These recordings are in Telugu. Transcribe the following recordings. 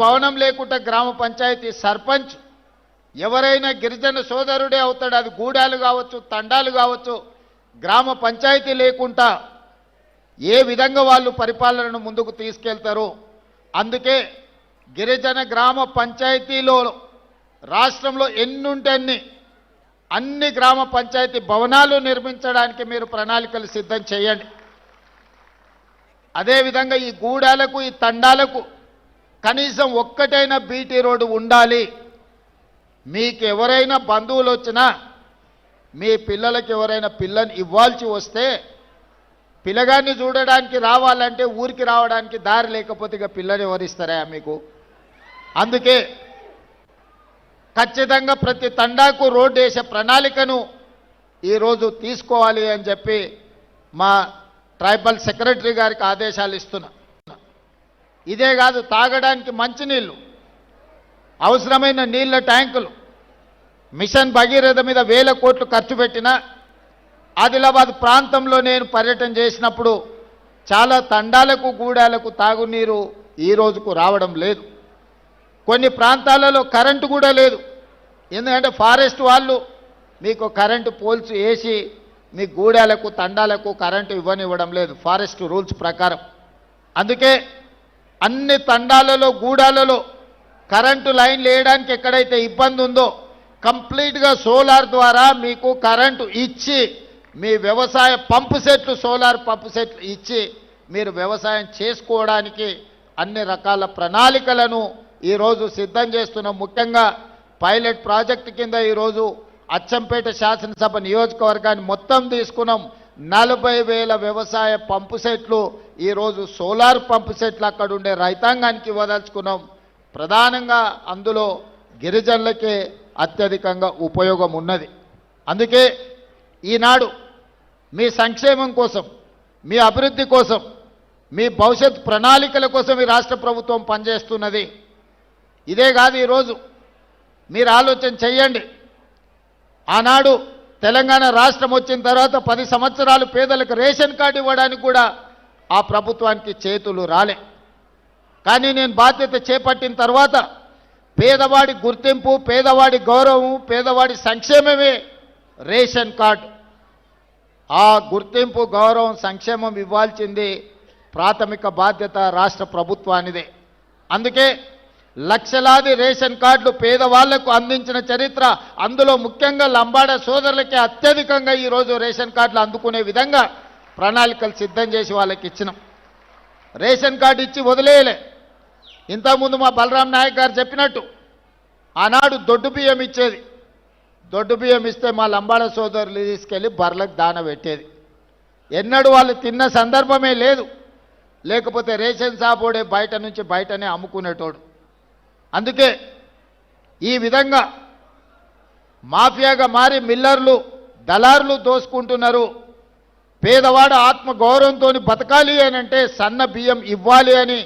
భవనం లేకుండా గ్రామ పంచాయతీ సర్పంచ్ ఎవరైనా గిరిజన సోదరుడే అవుతాడు. అది గూడాలు కావచ్చు, తండాలు కావచ్చు. గ్రామ పంచాయతీ లేకుండా ఏ విధంగా వాళ్ళు పరిపాలనను ముందుకు తీసుకెళ్తారు. అందుకే గిరిజన గ్రామ పంచాయతీలో రాష్ట్రంలో ఎన్నుంటే అన్ని గ్రామ పంచాయతీ భవనాలు నిర్మించడానికి మీరు ప్రణాళికలు సిద్ధం చేయండి. అదేవిధంగా ఈ గూడాలకు, ఈ తండాలకు కనీసం ఒక్కటైనా బీటీ రోడ్డు ఉండాలి. మీకు ఎవరైనా బంధువులు వచ్చినా, మీ పిల్లలకి ఎవరైనా పిల్లని ఇవ్వాల్సి వస్తే పిల్లగాన్ని చూడడానికి రావాలంటే ఊరికి రావడానికి దారి లేకపోతే ఇక పిల్లని ఎవరిస్తారా మీకు? అందుకే ఖచ్చితంగా ప్రతి తండాకు రోడ్డు వేసే ప్రణాళికను ఈరోజు తీసుకోవాలి అని చెప్పి మా ట్రైబల్ సెక్రటరీ గారికి ఆదేశాలు ఇస్తున్నా. ఇదే కాదు, తాగడానికి మంచినీళ్ళు, అవసరమైన నీళ్ళ ట్యాంకులు, మిషన్ భగీరథ మీద 1000 కోట్లు ఖర్చు పెట్టిన ఆదిలాబాద్ ప్రాంతంలో నేను పర్యటన చేసినప్పుడు చాలా తండాలకు, గూడాలకు తాగునీరు ఈ రోజుకు రావడం లేదు. కొన్ని ప్రాంతాలలో కరెంటు కూడా లేదు. ఎందుకంటే ఫారెస్ట్ వాళ్ళు మీకు కరెంటు పోల్స్ వేసి మీ గూడాలకు, తండాలకు కరెంటు ఇవ్వనివ్వడం లేదు ఫారెస్ట్ రూల్స్ ప్రకారం. అందుకే అన్ని తండాలలో, గూడాలలో కరెంటు లైన్లు వేయడానికి ఎక్కడైతే ఇబ్బంది ఉందో కంప్లీట్గా సోలార్ ద్వారా మీకు కరెంటు ఇచ్చి మీ వ్యవసాయ పంపు సెట్లు, సోలార్ పంపు సెట్లు ఇచ్చి మీరు వ్యవసాయం చేసుకోవడానికి అన్ని రకాల ప్రణాళికలను ఈరోజు సిద్ధం చేస్తున్నాం. ముఖ్యంగా పైలట్ ప్రాజెక్టు కింద ఈరోజు అచ్చంపేట శాసనసభ నియోజకవర్గాన్ని మొత్తం తీసుకున్నాం. 40,000 వ్యవసాయ పంపు సెట్లు ఈరోజు సోలార్ పంపు సెట్లు అక్కడ ఉండే రైతాంగానికి ఇవ్వదలుచుకున్నాం. ప్రధానంగా అందులో గిరిజనులకే అత్యధికంగా ఉపయోగం ఉన్నది. అందుకే ఈనాడు మీ సంక్షేమం కోసం, మీ అభివృద్ధి కోసం, మీ భవిష్యత్ ప్రణాళికల కోసం ఈ రాష్ట్ర ప్రభుత్వం పనిచేస్తున్నది. ఇదే కాదు, ఈరోజు మీరు ఆలోచన చెయ్యండి. ఆనాడు తెలంగాణ రాష్ట్రం వచ్చిన తర్వాత 10 సంవత్సరాలు పేదలకు రేషన్ కార్డు ఇవ్వడానికి కూడా ఆ ప్రభుత్వానికి చేతులు రాలే. కానీ నేను బాధ్యత చేపట్టిన తర్వాత పేదవాడి గుర్తింపు, పేదవాడి గౌరవం, పేదవాడి సంక్షేమమే రేషన్ కార్డు. ఆ గుర్తింపు, గౌరవం, సంక్షేమం ఇవ్వాల్సింది ప్రాథమిక బాధ్యత రాష్ట్ర ప్రభుత్వానిదే. అందుకే లక్షలాది రేషన్ కార్డులు పేదవాళ్లకు అందించిన చరిత్ర, అందులో ముఖ్యంగా లంబాడ సోదరులకే అత్యధికంగా ఈరోజు రేషన్ కార్డులు అందుకునే విధంగా ప్రణాళికలు సిద్ధం చేసి వాళ్ళకి ఇచ్చినాం. రేషన్ కార్డు ఇచ్చి వదిలేయలే. ఇంతకుముందు మా బలరాం నాయక్ గారు చెప్పినట్టు ఆనాడు దొడ్డు బియ్యం ఇచ్చేది. దొడ్డు బియ్యం ఇస్తే మా లంబాడ సోదరులు తీసుకెళ్ళి బర్లకు దాన పెట్టేది. ఎన్నడూ వాళ్ళు తిన్న సందర్భమే లేదు. లేకపోతే రేషన్ షాపోడే బయట నుంచి బయటనే అమ్ముకునేటోడు. అందుకే ఈ విధంగా మాఫియాగా మారి మిల్లర్లు, దళారులు దోసుకుంటున్నారు. పేదవాడు ఆత్మ గౌరవంతో బతకాలి అని అంటే సన్న బియ్యం ఇవ్వాలి అని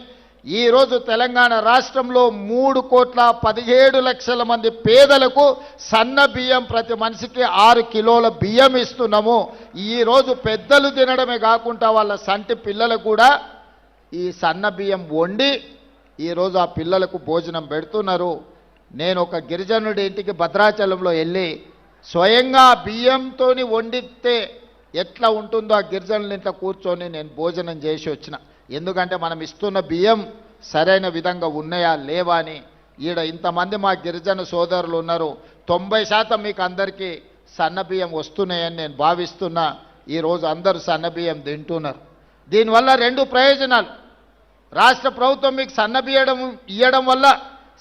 ఈరోజు తెలంగాణ రాష్ట్రంలో 3,17,00,000 మంది పేదలకు సన్న బియ్యం ప్రతి మనిషికి 6 కిలోల బియ్యం ఇస్తున్నాము. ఈరోజు పెద్దలు తినడమే కాకుండా వాళ్ళ సంటి పిల్లలకు కూడా ఈ సన్న బియ్యం వండి ఈరోజు ఆ పిల్లలకు భోజనం పెడుతున్నారు. నేను ఒక గిరిజనుడి ఇంటికి భద్రాచలంలో వెళ్ళి స్వయంగా బియ్యంతో వండితే ఎట్లా ఉంటుందో ఆ గిరిజనుల ఇంట్లో కూర్చొని నేను భోజనం చేసి వచ్చిన. ఎందుకంటే మనం ఇస్తున్న బియ్యం సరైన విధంగా ఉన్నాయా లేవా అని. ఈడ ఇంతమంది మా గిరిజన సోదరులు ఉన్నారు. 90% మీకు అందరికీ సన్న బియ్యం వస్తున్నాయని నేను భావిస్తున్నా. ఈరోజు అందరూ సన్న బియ్యం తింటున్నారు. దీనివల్ల 2 ప్రయోజనాలు. రాష్ట్ర ప్రభుత్వం మీకు సన్న బియ్యం ఇవ్వడం వల్ల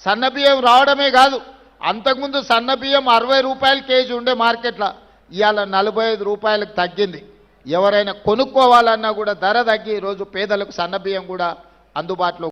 సన్న బియ్యం రావడమే కాదు, అంతకుముందు సన్న బియ్యం 60 రూపాయల కేజీ ఉండే మార్కెట్లో, ఇవాళ 45 రూపాయలకు తగ్గింది. ఎవరైనా కొనుక్కోవాలన్నా కూడా ధర తగ్గి ఈరోజు పేదలకు సన్న బియ్యం కూడా అందుబాటులో